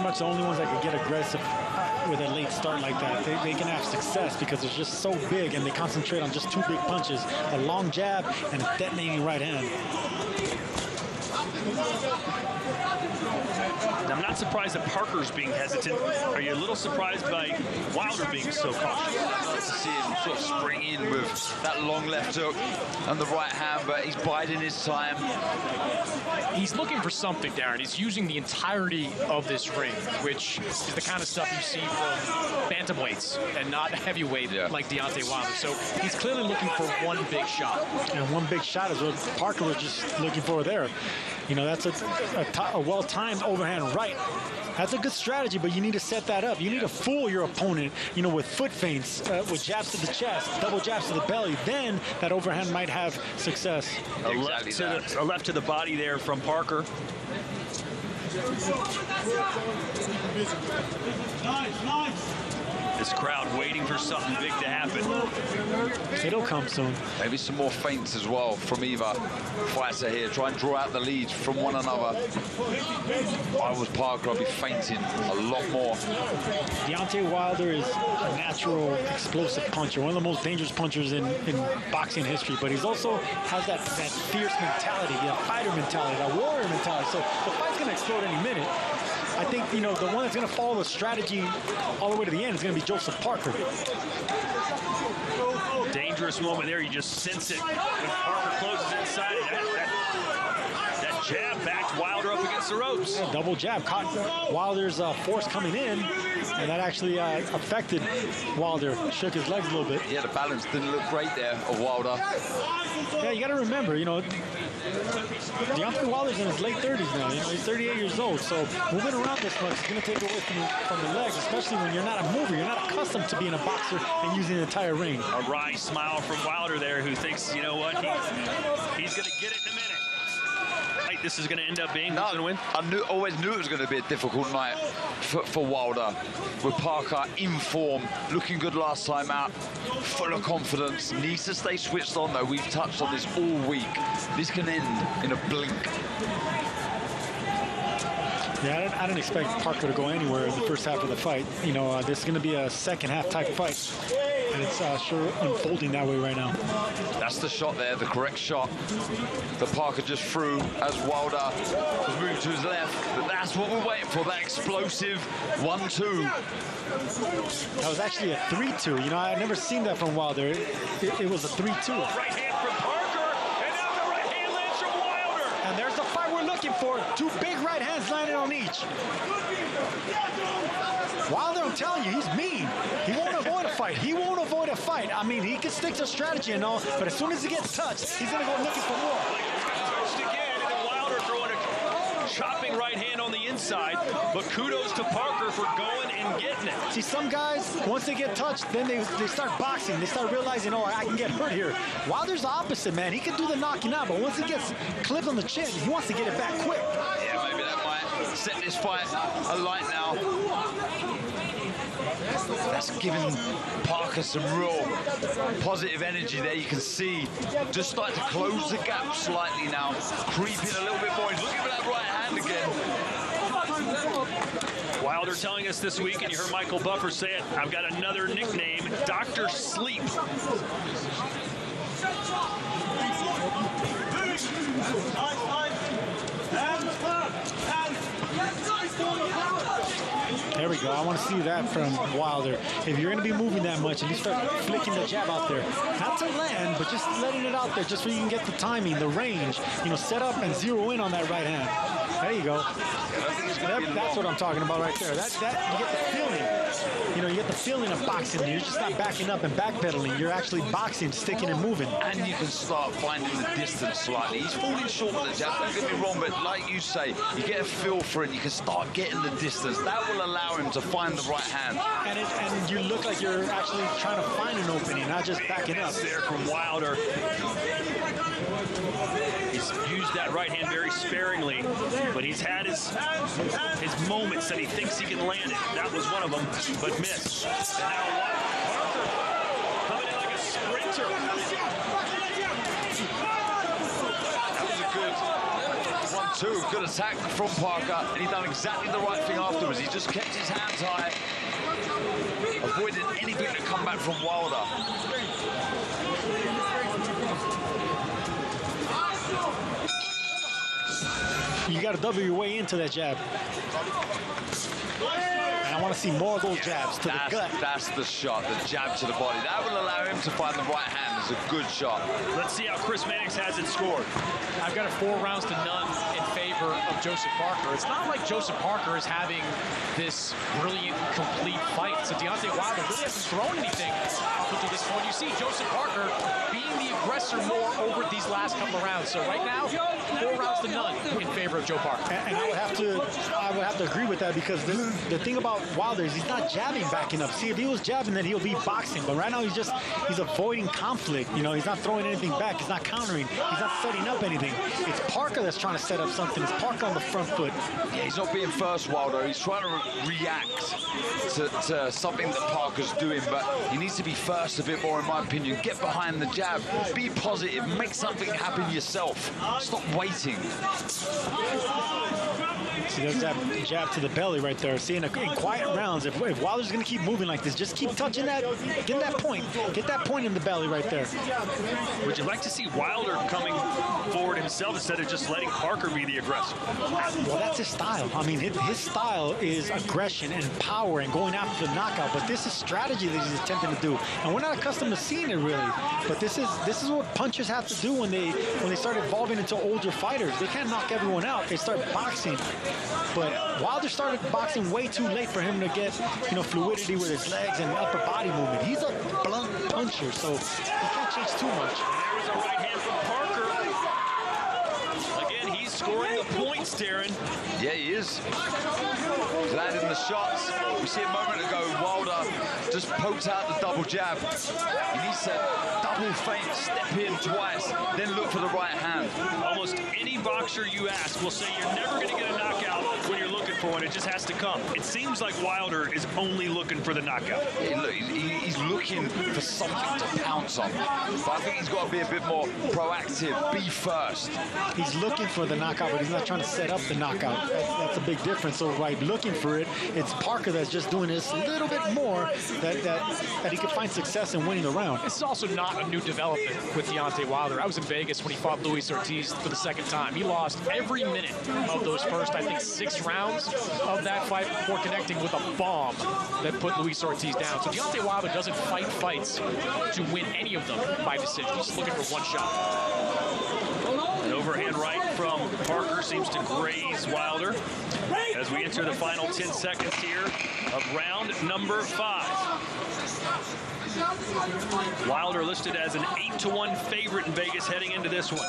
much the only ones that can get aggressive with a late start like that. They can have success because they're just so big and they concentrate on just two big punches, a long jab and a detonating right hand. I'm not surprised that Parker's being hesitant. Are you a little surprised by Wilder being so cautious? I'd like to see him sort of spring in with that long left hook and the right hand, but he's biding his time. He's looking for something, Darren. He's using the entirety of this ring, which is the kind of stuff you see from bantamweights and not heavyweight like Deontay Wilder. So he's clearly looking for one big shot. And one big shot is what Parker was just looking for there. You know, that's a well-timed overhand right. That's a good strategy, but you need to set that up. You need to fool your opponent, you know, with foot feints, with jabs to the chest, double jabs to the belly. Then that overhand might have success. A left to the body there from Parker. Nice. This crowd waiting for something big to happen. It'll come soon. Maybe some more feints as well from either fighter here. Try and draw out the lead from one another. If I was Parker, I'd be feinting a lot more. Deontay Wilder is a natural explosive puncher, one of the most dangerous punchers in boxing history, but he's also has that fierce mentality, that fighter mentality, that warrior mentality. So the fight's going to explode any minute. I think, you know, the one that's going to follow the strategy all the way to the end is going to be Joseph Parker. Dangerous moment there. You just sense it when Parker closes inside. That jab backed Wilder up against the ropes. Yeah, double jab caught Wilder's force coming in, and that actually affected Wilder. Shook his legs a little bit. Yeah, the balance didn't look great there of Wilder. Yeah, you got to remember, you know, Deontay Wilder's in his late 30s now. You know, he's 38 years old, so moving around this much is going to take away from the legs, especially when you're not a mover. You're not accustomed to being a boxer and using the entire ring. A wry smile from Wilder there, who thinks, you know what, he's going to get it in a minute. Right, this is going to end up being who's going to win. I always knew it was going to be a difficult night for Wilder, with Parker in form, looking good last time out, full of confidence, needs to stay switched on though. We've touched on this all week. This can end in a blink. Yeah, I didn't expect Parker to go anywhere in the first half of the fight. You know, this is going to be a second half type fight, and it's sure unfolding that way right now. That's the shot there, the correct shot that Parker just threw as Wilder was moving to his left. But that's what we're waiting for, that explosive 1-2. That was actually a 3-2. You know, I've never seen that from Wilder. It was a 3-2. Right hand from Parker, and now the right hand lands from Wilder. And there's the fight we're looking for. Two big right hands landing on each. Wilder, I'm telling you, he's mean. He won't avoid a fight. He won't avoid a fight. I mean, he can stick to strategy and all, but as soon as he gets touched, he's going to go looking for more. Touched again, and then Wilder throwing a chopping right hand on the inside, but kudos to Parker for going and getting it. See, some guys, once they get touched, then they start boxing. They start realizing, oh, I can get hurt here. Wilder's the opposite, man. He can do the knocking out, but once he gets clipped on the chin, he wants to get it back quick. Yeah, maybe that might set this fight alight now. That's giving Parker some real positive energy there. You can see just starting to close the gap slightly now, creeping a little bit more. He's looking for that right hand again. Wilder telling us this week, and you heard Michael Buffer say it, I've got another nickname, Dr. Sleep. There we go. I want to see that from Wilder. If you're going to be moving that much and you start flicking the jab out there, not to land, but just letting it out there just so you can get the timing, the range, you know, set up and zero in on that right hand. There you go. That's what I'm talking about right there. That you get the feeling. You know, you get the feeling of boxing. You're just not backing up and backpedaling. You're actually boxing, sticking and moving. And you can start finding the distance slightly. He's falling short of the jab, don't get me wrong, but like you say, you get a feel for it, you can start getting the distance. That will allow him to find the right hand. And you look like you're actually trying to find an opening, not just backing up. There from Wilder. He's used that right hand very sparingly, but he's had his moments that he thinks he can land it. That was one of them, but missed. And now Parker coming in like a sprinter. That was a good 1-2. Good attack from Parker, and he done exactly the right thing afterwards. He just kept his hands high, avoided anything to come back from Wilder. You got to double your way into that jab. And I want to see more of those jabs to the gut. That's the shot, the jab to the body. That will allow him to find the right hand. It's a good shot. Let's see how Chris Mannix has it scored. I've got a 4 rounds to none in favor of Joseph Parker. It's not like Joseph Parker is having this brilliant, complete fight. So Deontay Wilder really hasn't thrown anything up until this point. You see Joseph Parker being the aggressor more over these last couple of rounds. So right now, 4 rounds to none in favor of Joe Parker. And I would have to agree with that, because the thing about Wilder is he's not jabbing back enough. See, if he was jabbing, then he'll be boxing. But right now he's avoiding conflict. You know, he's not throwing anything back. He's not countering. He's not setting up anything. It's Parker that's trying to set up something. It's Parker on the front foot. Yeah, he's not being first, Wilder. He's trying to react to something that Parker's doing, but he needs to be first a bit more, in my opinion. Get behind the jab. Be positive. Make something happen yourself. Stop waiting. See, there's that jab to the belly right there. See, in quiet rounds, if Wilder's going to keep moving like this, just keep touching that, get that point. Get that point in the belly right there. Would you like to see Wilder coming forward himself instead of just letting Parker be the aggressor? Well, that's his style. I mean, his style is aggression and power and going after the knockout, but this is strategy that he's attempting to do. And we're not accustomed to seeing it, really. But this is what punchers have to do when they start evolving into older fighters. They can't knock everyone out. They start boxing. But Wilder started boxing way too late for him to get, fluidity with his legs and upper body movement. He's a blunt puncher, so he can't change too much. There's a right hand from Parker. Again, he's scoring the points, Darren. Yeah, he is. He's landing the shots. We see a moment ago, Wilder just poked out the double jab. He needs to double feint, step in twice, then look for the right hand. Almost any boxer you ask will say you're never going to get a knockout when you're looking for one. It just has to come. It seems like Wilder is only looking for the knockout. Yeah, look, he's looking for something to pounce on. But I think he's got to be a bit more proactive, be first. He's looking for the knockout, but he's not trying to set up the knockout. That's a big difference. So by looking for it, it's Parker that's just doing this a little bit more that he could find success in winning the round. This is also not a new development with Deontay Wilder. I was in Vegas when he fought Luis Ortiz for the second time. He lost every minute of those first, I think, 6 rounds of that fight before connecting with a bomb that put Luis Ortiz down. So Deontay Wilder doesn't fight fights to win any of them by decision. He's looking for one shot. An overhand right from Parker seems to graze Wilder as we enter the final 10 seconds here of round number 5. Wilder listed as an 8-1 favorite in Vegas heading into this one.